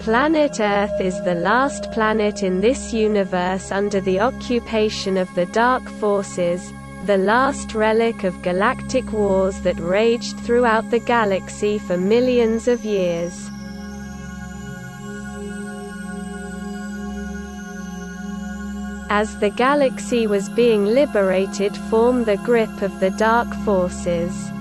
Planet Earth is the last planet in this universe under the occupation of the Dark Forces, the last relic of galactic wars that raged throughout the galaxy for millions of years. As the galaxy was being liberated from the grip of the Dark Forces.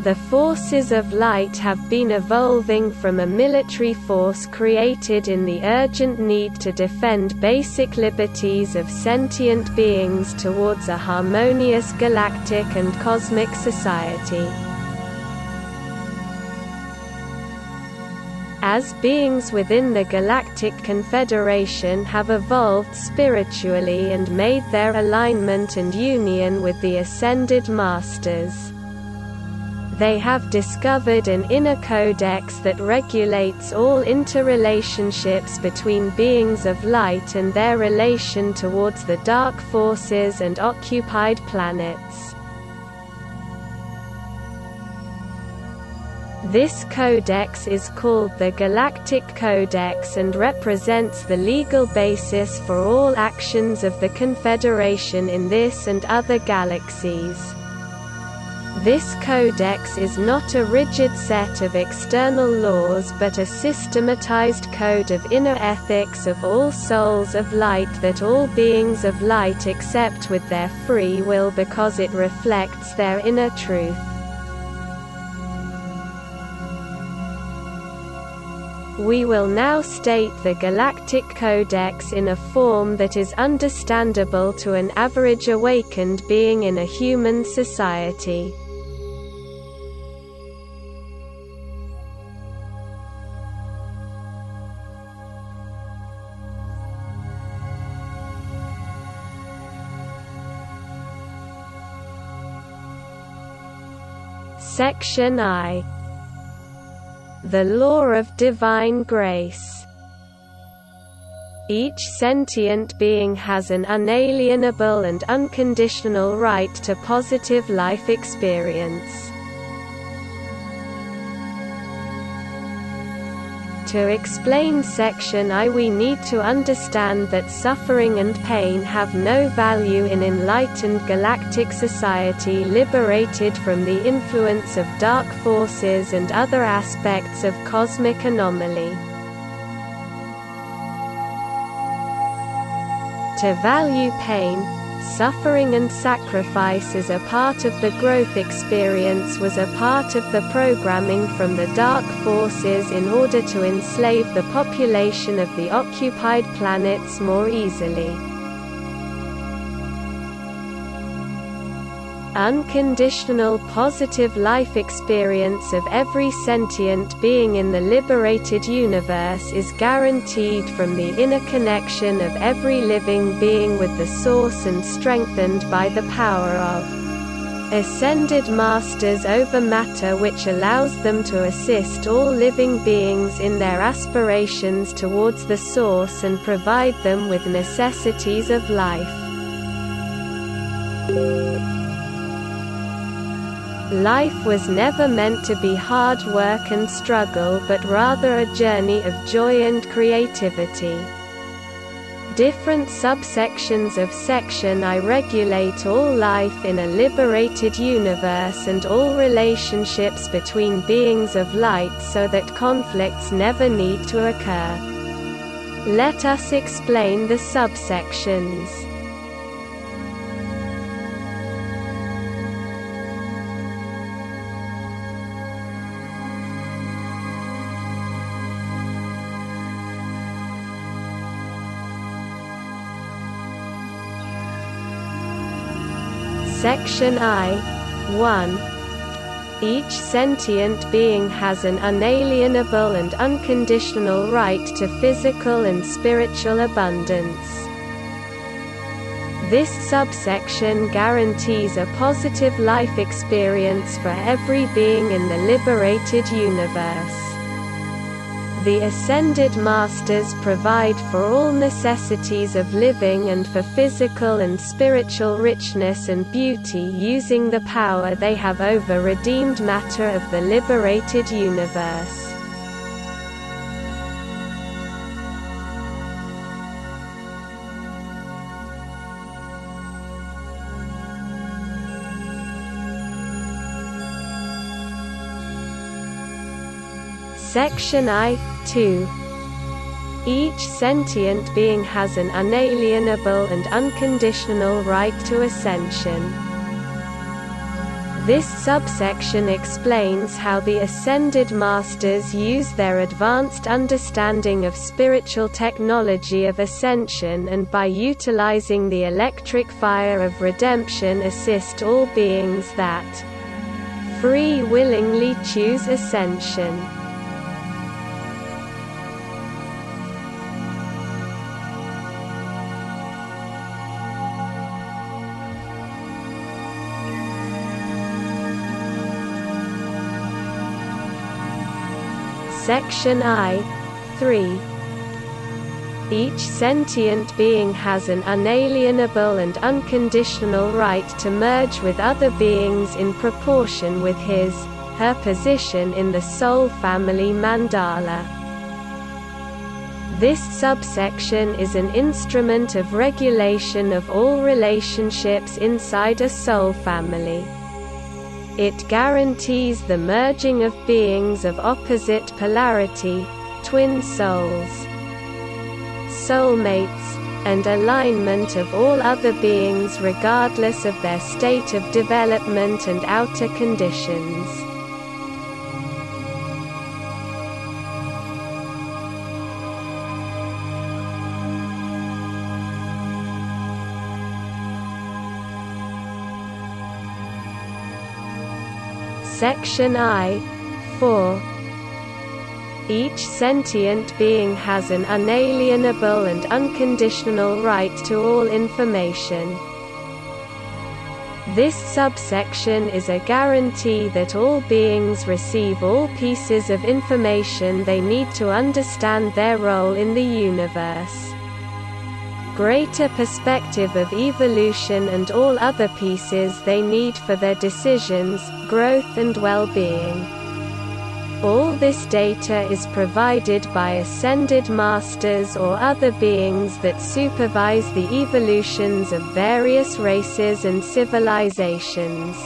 The forces of light have been evolving from a military force created in the urgent need to defend basic liberties of sentient beings towards a harmonious galactic and cosmic society. As beings within the Galactic Confederation have evolved spiritually and made their alignment and union with the Ascended Masters. They have discovered an inner codex that regulates all interrelationships between beings of light and their relation towards the dark forces and occupied planets. This codex is called the Galactic Codex and represents the legal basis for all actions of the Confederation in this and other galaxies. This codex is not a rigid set of external laws but a systematized code of inner ethics of all souls of light that all beings of light accept with their free will because it reflects their inner truth. We will now state the Galactic Codex in a form that is understandable to an average awakened being in a human society. Section I. The Law of Divine Grace. Each sentient being has an unalienable and unconditional right to positive life experience. To explain Section I, we need to understand that suffering and pain have no value in enlightened galactic society liberated from the influence of dark forces and other aspects of cosmic anomaly. To value pain, suffering and sacrifice as a part of the growth experience was a part of the programming from the dark forces in order to enslave the population of the occupied planets more easily. Unconditional positive life experience of every sentient being in the liberated universe is guaranteed from the inner connection of every living being with the Source and strengthened by the power of Ascended Masters over matter, which allows them to assist all living beings in their aspirations towards the Source and provide them with necessities of life. Life was never meant to be hard work and struggle but rather a journey of joy and creativity. Different subsections of Section I regulate all life in a liberated universe and all relationships between beings of light so that conflicts never need to occur. Let us explain the subsections. Section I. 1. Each sentient being has an unalienable and unconditional right to physical and spiritual abundance. This subsection guarantees a positive life experience for every being in the liberated universe. The Ascended Masters provide for all necessities of living and for physical and spiritual richness and beauty using the power they have over redeemed matter of the liberated universe. Section I-2. Each sentient being has an unalienable and unconditional right to ascension. This subsection explains how the Ascended Masters use their advanced understanding of spiritual technology of ascension, and by utilizing the electric fire of redemption assist all beings that free willingly choose ascension. Section I-3. Each sentient being has an unalienable and unconditional right to merge with other beings in proportion with his/her position in the soul family mandala. This subsection is an instrument of regulation of all relationships inside a soul family. It guarantees the merging of beings of opposite polarity, twin souls, soulmates, and alignment of all other beings regardless of their state of development and outer conditions. Section I-4. Each sentient being has an unalienable and unconditional right to all information. This subsection is a guarantee that all beings receive all pieces of information they need to understand their role in the universe, greater perspective of evolution, and all other pieces they need for their decisions, growth and well-being. All this data is provided by Ascended Masters or other beings that supervise the evolutions of various races and civilizations.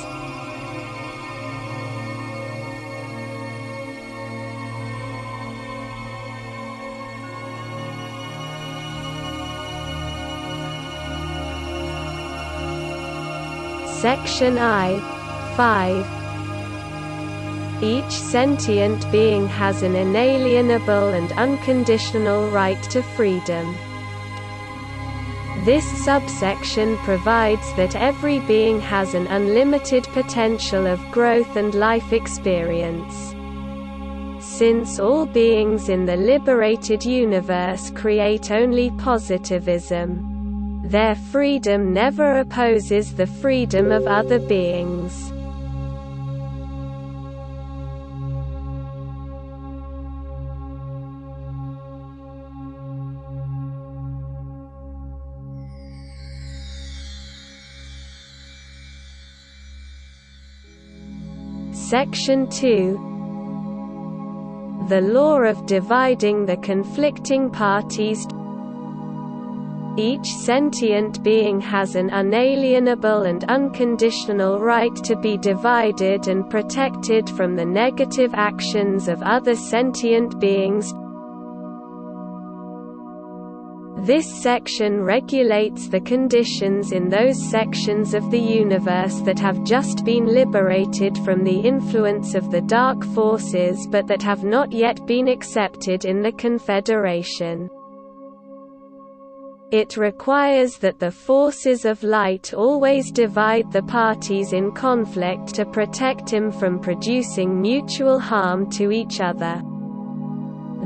Section I-5. Each sentient being has an inalienable and unconditional right to freedom. This subsection provides that every being has an unlimited potential of growth and life experience. Since all beings in the liberated universe create only positivism, their freedom never opposes the freedom of other beings. Section 2. The law of dividing the conflicting parties. Each sentient being has an unalienable and unconditional right to be divided and protected from the negative actions of other sentient beings. This section regulates the conditions in those sections of the universe that have just been liberated from the influence of the dark forces but that have not yet been accepted in the Confederation. It requires that the forces of light always divide the parties in conflict to protect them from producing mutual harm to each other.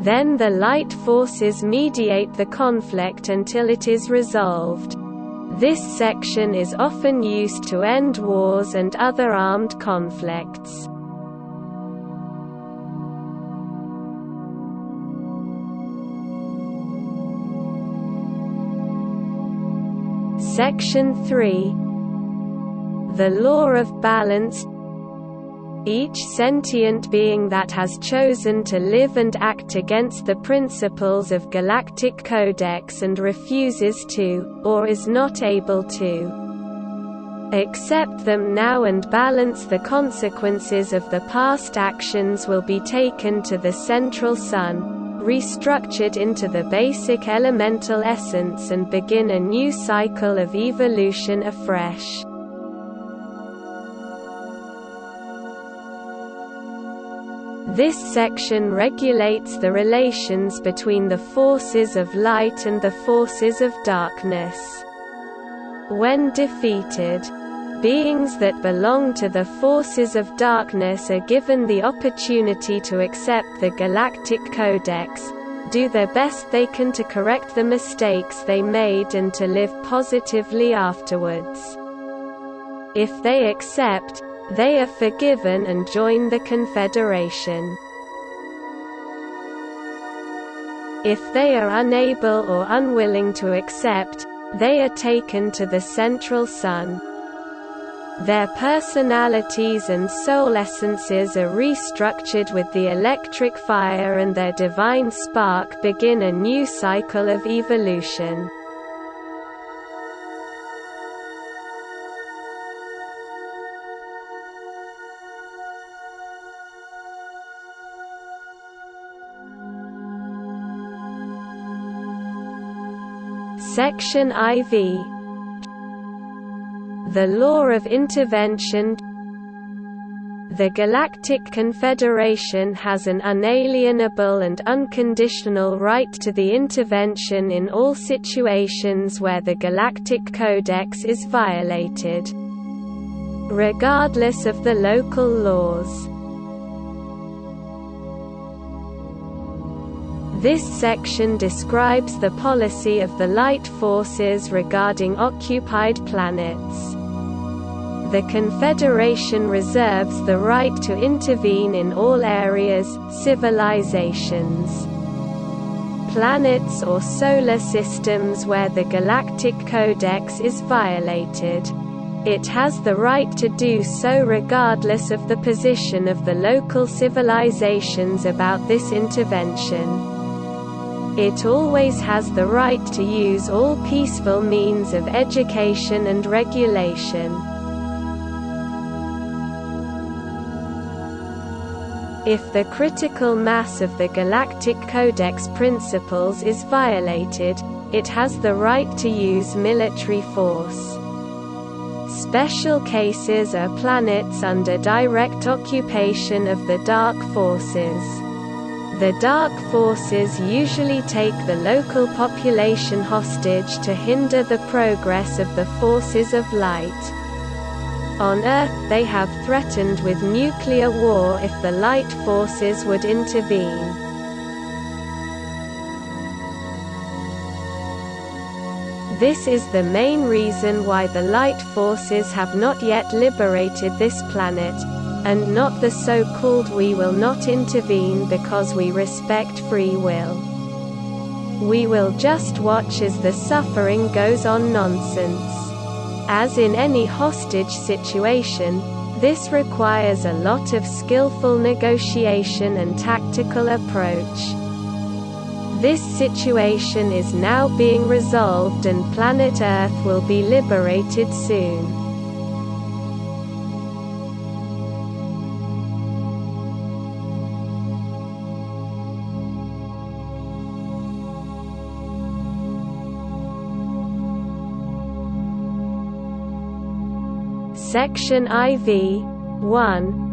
Then the light forces mediate the conflict until it is resolved. This section is often used to end wars and other armed conflicts. Section 3. The law of balance. Each sentient being that has chosen to live and act against the principles of Galactic Codex and refuses to, or is not able to, Accept them now and balance the consequences of the past actions will be taken to the central sun, restructured into the basic elemental essence and begin a new cycle of evolution afresh. This section regulates the relations between the forces of light and the forces of darkness. When defeated, beings that belong to the forces of darkness are given the opportunity to accept the Galactic Codex, do their best they can to correct the mistakes they made and to live positively afterwards. If they accept, they are forgiven and join the Confederation. If they are unable or unwilling to accept, they are taken to the central sun. Their personalities and soul essences are restructured with the electric fire and their divine spark begin a new cycle of evolution. Section IV. The Law of Intervention. The Galactic Confederation has an unalienable and unconditional right to the intervention in all situations where the Galactic Codex is violated, regardless of the local laws. This section describes the policy of the light forces regarding occupied planets. The Confederation reserves the right to intervene in all areas, civilizations, planets or solar systems where the Galactic Codex is violated. It has the right to do so regardless of the position of the local civilizations about this intervention. It always has the right to use all peaceful means of education and regulation. If the critical mass of the Galactic Codex principles is violated, it has the right to use military force. Special cases are planets under direct occupation of the Dark Forces. The Dark Forces usually take the local population hostage to hinder the progress of the forces of light. On Earth, they have threatened with nuclear war if the light forces would intervene. This is the main reason why the light forces have not yet liberated this planet, and not the so-called "we will not intervene because we respect free will. We will just watch as the suffering goes on" nonsense. As in any hostage situation, this requires a lot of skillful negotiation and tactical approach. This situation is now being resolved and planet Earth will be liberated soon. Section IV. 1.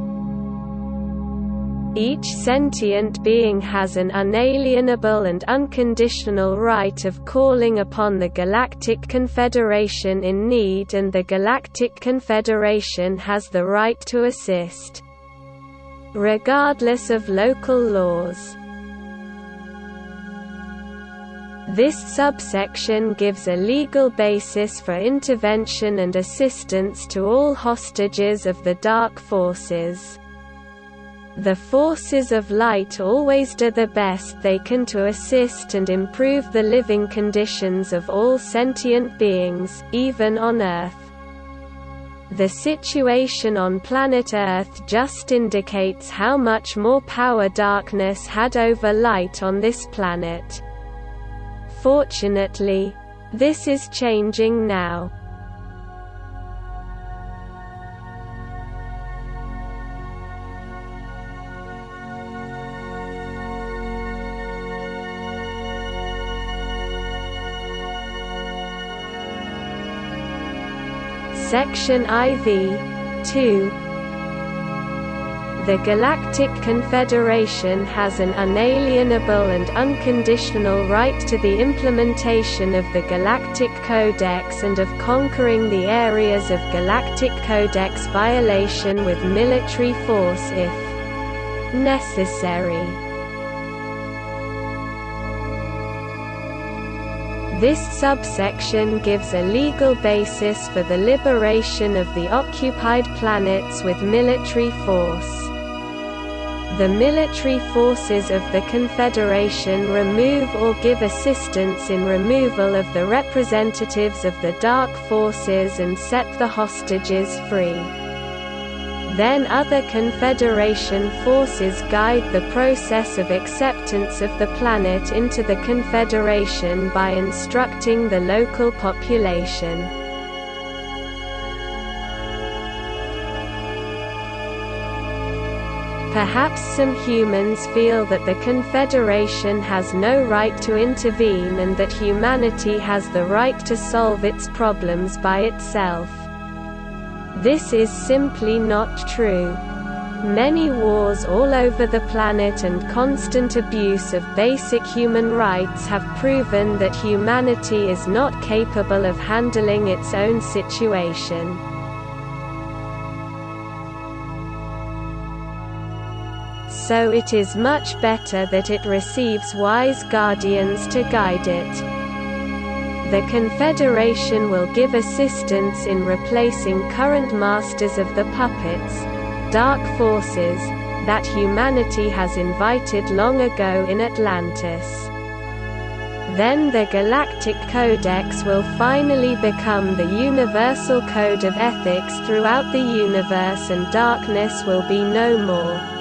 Each sentient being has an unalienable and unconditional right of calling upon the Galactic Confederation in need, and the Galactic Confederation has the right to assist, regardless of local laws. This subsection gives a legal basis for intervention and assistance to all hostages of the Dark Forces. The forces of light always do the best they can to assist and improve the living conditions of all sentient beings, even on Earth. The situation on planet Earth just indicates how much more power darkness had over light on this planet. Fortunately, this is changing now. Section IV. 2. The Galactic Confederation has an unalienable and unconditional right to the implementation of the Galactic Codex and of conquering the areas of Galactic Codex violation with military force if necessary. This subsection gives a legal basis for the liberation of the occupied planets with military force. The military forces of the Confederation remove or give assistance in removal of the representatives of the Dark Forces and set the hostages free. Then other Confederation forces guide the process of acceptance of the planet into the Confederation by instructing the local population. Perhaps some humans feel that the Confederation has no right to intervene and that humanity has the right to solve its problems by itself. This is simply not true. Many wars all over the planet and constant abuse of basic human rights have proven that humanity is not capable of handling its own situation. So it is much better that it receives wise guardians to guide it. The Confederation will give assistance in replacing current masters of the puppets, Dark Forces, that humanity has invited long ago in Atlantis. Then the Galactic Codex will finally become the universal code of ethics throughout the universe and darkness will be no more.